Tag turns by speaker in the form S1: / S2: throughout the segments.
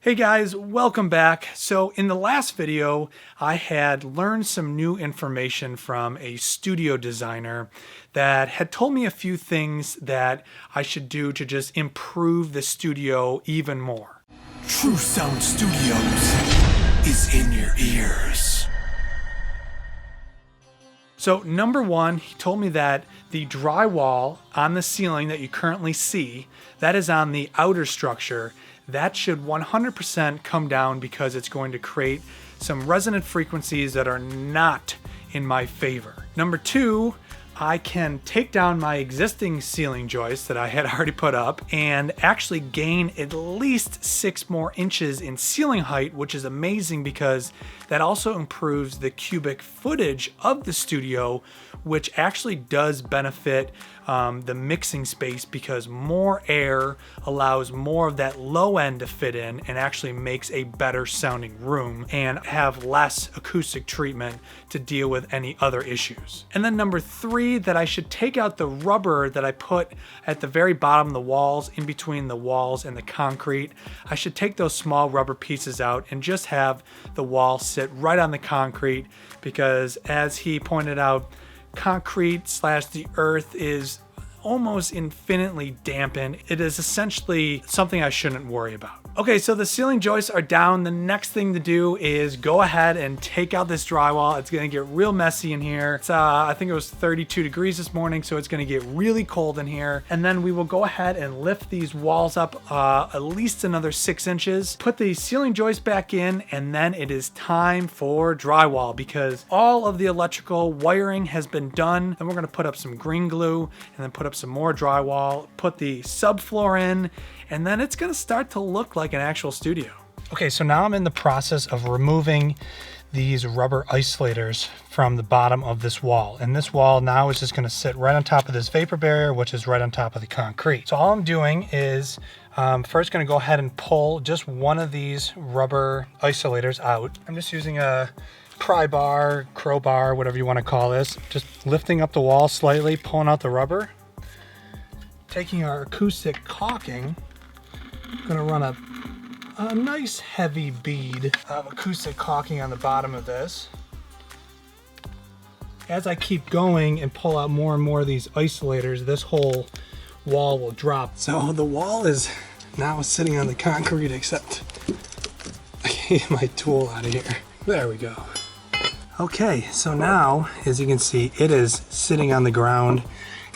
S1: Hey guys, welcome back. So in the last video, I had learned some new information from a studio designer that had told me a few things that I should do to just improve the studio even more.
S2: True Sound Studios is in your ears.
S1: So number one, he told me that the drywall on the ceiling that you currently see, that is on the outer structure, that should 100% come down because it's going to create some resonant frequencies that are not in my favor. Number two, I can take down my existing ceiling joist that I had already put up and actually gain at least 6 more inches in ceiling height, which is amazing because that also improves the cubic footage of the studio, which actually does benefit the mixing space because more air allows more of that low end to fit in and actually makes a better sounding room and have less acoustic treatment to deal with any other issues. And then number three, that I should take out the rubber that I put at the very bottom of the walls, in between the walls and the concrete. I should take those small rubber pieces out and just have the wall sit right on the concrete because, as he pointed out, concrete / the earth is almost infinitely dampened. It is essentially something I shouldn't worry about. Okay, so the ceiling joists are down. The next thing to do is go ahead and take out this drywall. It's gonna get real messy in here. It's, I think it was 32 degrees this morning, so it's gonna get really cold in here. And then we will go ahead and lift these walls up at least another 6 inches, put the ceiling joist back in, and then it is time for drywall because all of the electrical wiring has been done. Then we're gonna put up some green glue and then put up some more drywall, put the subfloor in, and then it's gonna start to look like an actual studio. Okay, so now I'm in the process of removing these rubber isolators from the bottom of this wall. And this wall now is just gonna sit right on top of this vapor barrier, which is right on top of the concrete. So all I'm doing is first gonna go ahead and pull just one of these rubber isolators out. I'm just using a pry bar, crowbar, whatever you wanna call this. Just lifting up the wall slightly, pulling out the rubber. Taking our acoustic caulking, gonna run a nice heavy bead of acoustic caulking on the bottom of this. As I keep going and pull out more and more of these isolators, this whole wall will drop. So the wall is now sitting on the concrete, except I can't get my tool out of here. There we go. Okay, so now, as you can see, it is sitting on the ground,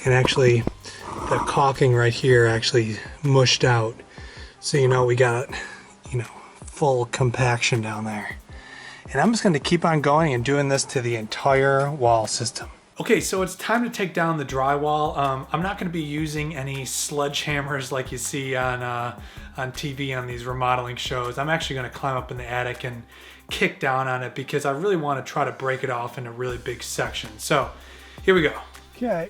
S1: and actually the caulking right here actually mushed out. So we got, full compaction down there. And I'm just going to keep on going and doing this to the entire wall system. Okay, so it's time to take down the drywall. I'm not going to be using any sledgehammers like you see on TV on these remodeling shows. I'm actually going to climb up in the attic and kick down on it because I really want to try to break it off into really big sections. So here we go. Okay,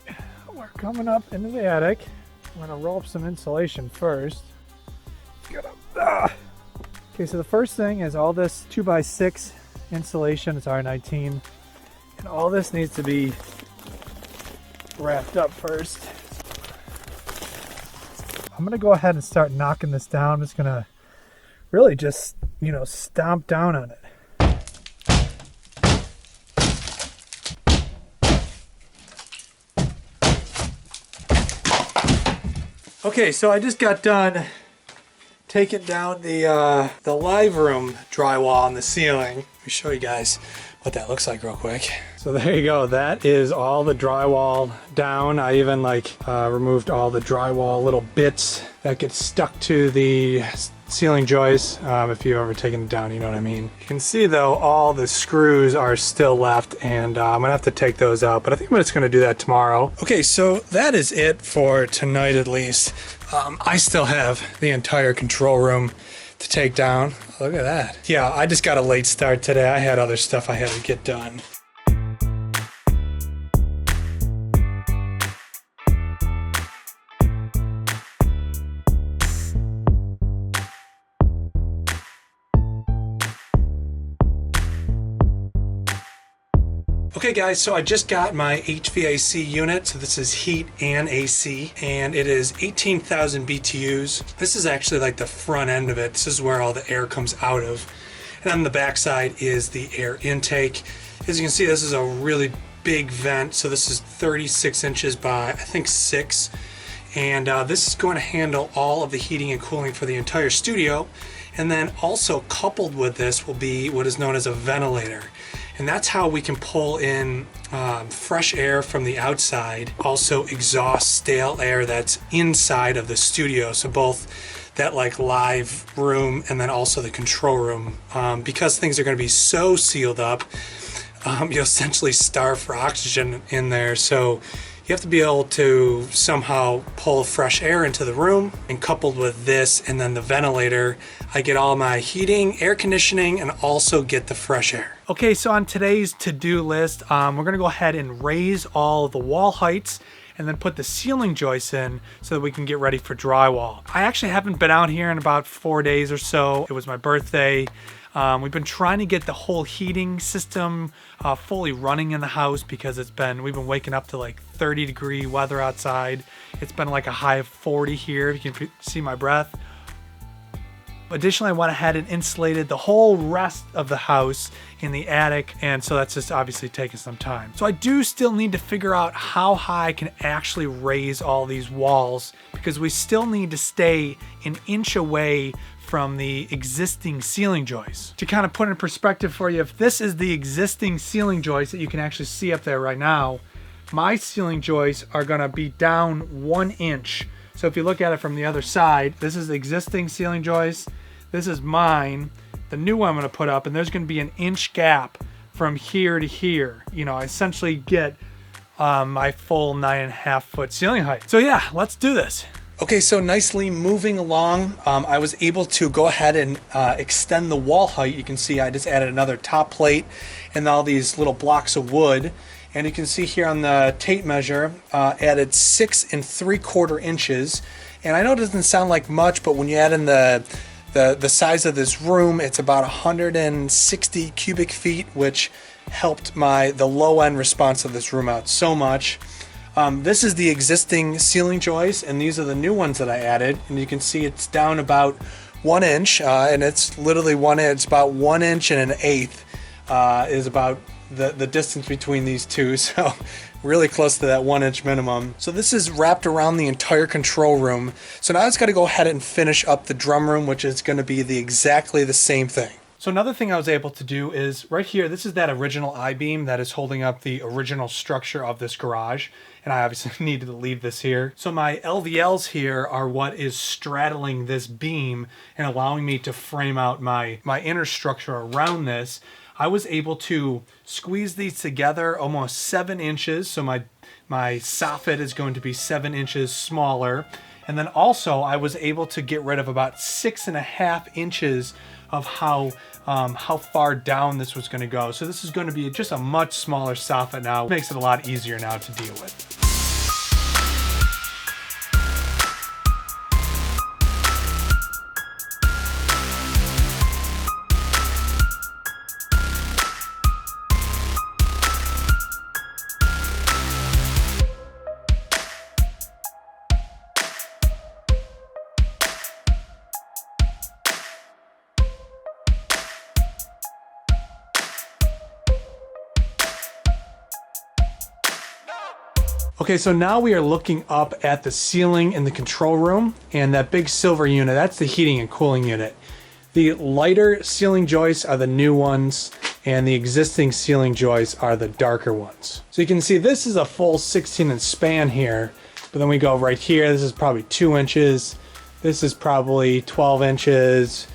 S1: we're coming up into the attic. I'm going to roll up some insulation first. Okay, so the first thing is all this 2x6 insulation. It's R19, and all this needs to be wrapped up first. I'm gonna go ahead and start knocking this down. I'm just gonna really just stomp down on it. Okay, so I just got done taking down the live room drywall on the ceiling. Let me show you guys what that looks like real quick. So there you go. That is all the drywall down. I even removed all the drywall little bits that get stuck to the ceiling joists. If you've ever taken it down, you know what I mean. You can see though, all the screws are still left, and I'm gonna have to take those out, but I think I'm just gonna do that tomorrow. Okay, so that is it for tonight at least. I still have the entire control room to take down. Look at that. Yeah, I just got a late start today. I had other stuff I had to get done. Okay guys, so I just got my HVAC unit. So this is heat and AC, and it is 18,000 BTUs. This is actually like the front end of it. This is where all the air comes out of. And on the back side is the air intake. As you can see, this is a really big vent. So this is 36 inches by, I think, 6. And this is going to handle all of the heating and cooling for the entire studio. And then also coupled with this will be what is known as a ventilator. And that's how we can pull in fresh air from the outside, also exhaust stale air that's inside of the studio. So both that like live room and then also the control room. Because things are going to be so sealed up, you'll essentially starve for oxygen in there. So you have to be able to somehow pull fresh air into the room, and coupled with this and then the ventilator, I get all my heating, air conditioning, and also get the fresh air. Okay, so on today's to-do list, we're gonna go ahead and raise all the wall heights and then put the ceiling joists in so that we can get ready for drywall. I actually haven't been out here in about 4 days or so. It was my birthday. We've been trying to get the whole heating system fully running in the house because we've been waking up to like 30-degree weather outside. It's been like a high of 40 here, if you can see my breath. Additionally, I went ahead and insulated the whole rest of the house in the attic, and so that's just obviously taking some time. So I do still need to figure out how high I can actually raise all these walls, because we still need to stay an inch away from the existing ceiling joist. To kind of put in perspective for you, if this is the existing ceiling joist that you can actually see up there right now, my ceiling joists are gonna be down 1 inch. So if you look at it from the other side, this is the existing ceiling joist, this is mine, the new one I'm gonna put up, and there's gonna be an inch gap from here to here. You know, I essentially get my full 9.5 foot ceiling height. So yeah, let's do this. Okay, so nicely moving along, I was able to go ahead and extend the wall height. You can see I just added another top plate and all these little blocks of wood. And you can see here on the tape measure, added 6 3/4 inches. And I know it doesn't sound like much, but when you add in the size of this room, it's about 160 cubic feet, which helped the low end response of this room out so much. This is the existing ceiling joist, and these are the new ones that I added. And you can see it's down about 1 inch, and it's literally 1 inch. It's about 1 inch and 1/8 is about the distance between these two. So really close to that 1 inch minimum. So this is wrapped around the entire control room. So now I just got to go ahead and finish up the drum room, which is going to be exactly the same thing. So another thing I was able to do is right here, this is that original I-beam that is holding up the original structure of this garage. And I obviously needed to leave this here. So my LVLs here are what is straddling this beam and allowing me to frame out my inner structure around this. I was able to squeeze these together almost 7 inches. So my soffit is going to be 7 inches smaller. And then also I was able to get rid of about 6.5 inches of how far down this was going to go. So this is going to be just a much smaller soffit now. It makes it a lot easier now to deal with. Okay, so now we are looking up at the ceiling in the control room, and that big silver unit, that's the heating and cooling unit. The lighter ceiling joists are the new ones, and the existing ceiling joists are the darker ones. So you can see this is a full 16-inch span here, but then we go right here, this is probably 2 inches, this is probably 12 inches,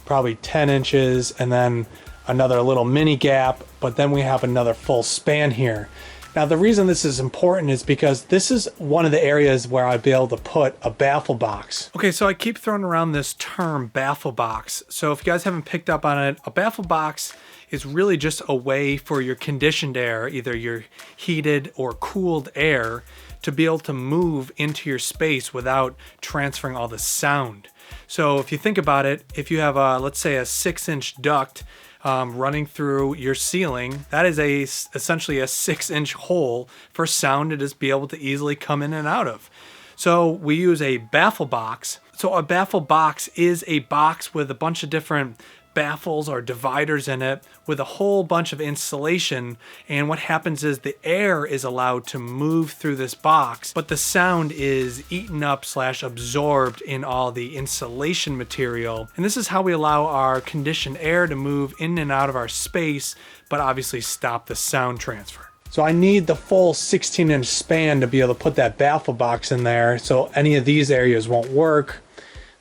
S1: probably 10 inches, and then another little mini gap, but then we have another full span here. Now the reason this is important is because this is one of the areas where I'd be able to put a baffle box. Okay, so I keep throwing around this term baffle box. So if you guys haven't picked up on it, a baffle box is really just a way for your conditioned air, either your heated or cooled air, to be able to move into your space without transferring all the sound. So if you think about it, if you have let's say a 6-inch duct running through your ceiling. That is essentially a 6-inch hole for sound to just be able to easily come in and out of. So we use a baffle box. So a baffle box is a box with a bunch of different baffles or dividers in it with a whole bunch of insulation, and what happens is the air is allowed to move through this box, but the sound is eaten up / absorbed in all the insulation material. And this is how we allow our conditioned air to move in and out of our space, but obviously stop the sound transfer. So I need the full 16-inch span to be able to put that baffle box in there, so any of these areas won't work.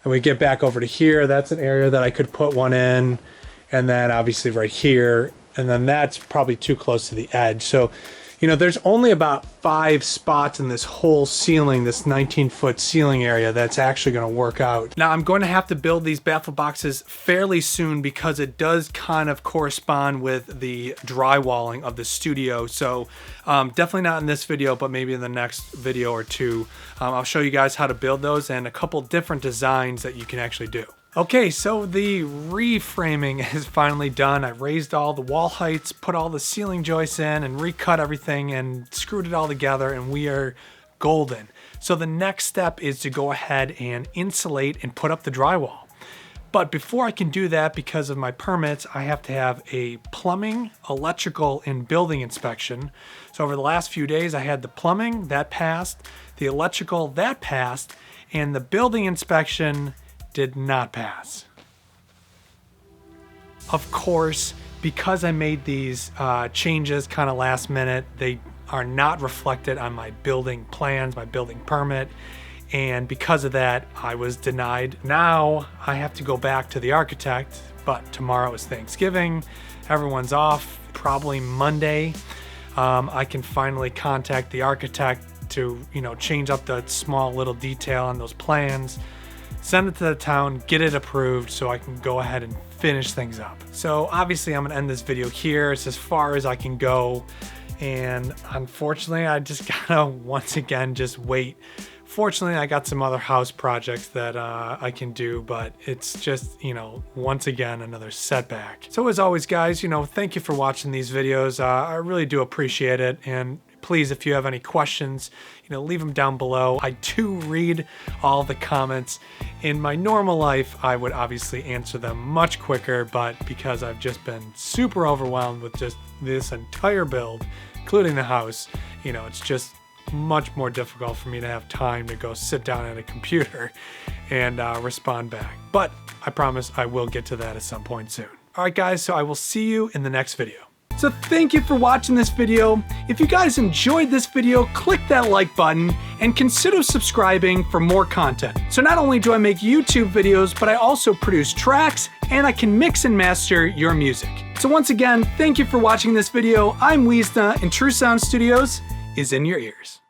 S1: And we get back over to here, that's an area that I could put one in, and then obviously right here, and then that's probably too close to the edge. So, you know, there's only about 5 spots in this whole ceiling, this 19-foot ceiling area, that's actually going to work out. Now I'm going to have to build these baffle boxes fairly soon because it does kind of correspond with the drywalling of the studio. So definitely not in this video, but maybe in the next video or two. I'll show you guys how to build those and a couple different designs that you can actually do. Okay, so the reframing is finally done. I raised all the wall heights, put all the ceiling joists in, and recut everything and screwed it all together, and we are golden. So the next step is to go ahead and insulate and put up the drywall. But before I can do that, because of my permits, I have to have a plumbing, electrical, and building inspection. So over the last few days, I had the plumbing, that passed, the electrical, that passed, and the building inspection did not pass. Of course, because I made these changes kind of last minute, they are not reflected on my building plans, my building permit, and because of that, I was denied. Now I have to go back to the architect, but tomorrow is Thanksgiving, everyone's off. Probably Monday, I can finally contact the architect to, you know, change up the small little detail on those plans, send it to the town, get it approved so I can go ahead and finish things up. So obviously I'm gonna end this video here. It's as far as I can go. And unfortunately, I just gotta once again just wait. Fortunately, I got some other house projects that I can do, but it's just, you know, once again, another setback. So as always, guys, you know, thank you for watching these videos. I really do appreciate it. And please, if you have any questions, you know, leave them down below. I do read all the comments. In my normal life, I would obviously answer them much quicker, but because I've just been super overwhelmed with just this entire build, including the house, you know, it's just much more difficult for me to have time to go sit down at a computer and respond back. But I promise I will get to that at some point soon. All right, guys, so I will see you in the next video. So thank you for watching this video. If you guys enjoyed this video, click that like button and consider subscribing for more content. So not only do I make YouTube videos, but I also produce tracks and I can mix and master your music. So once again, thank you for watching this video. I'm Weezna and True Sound Studios is in your ears.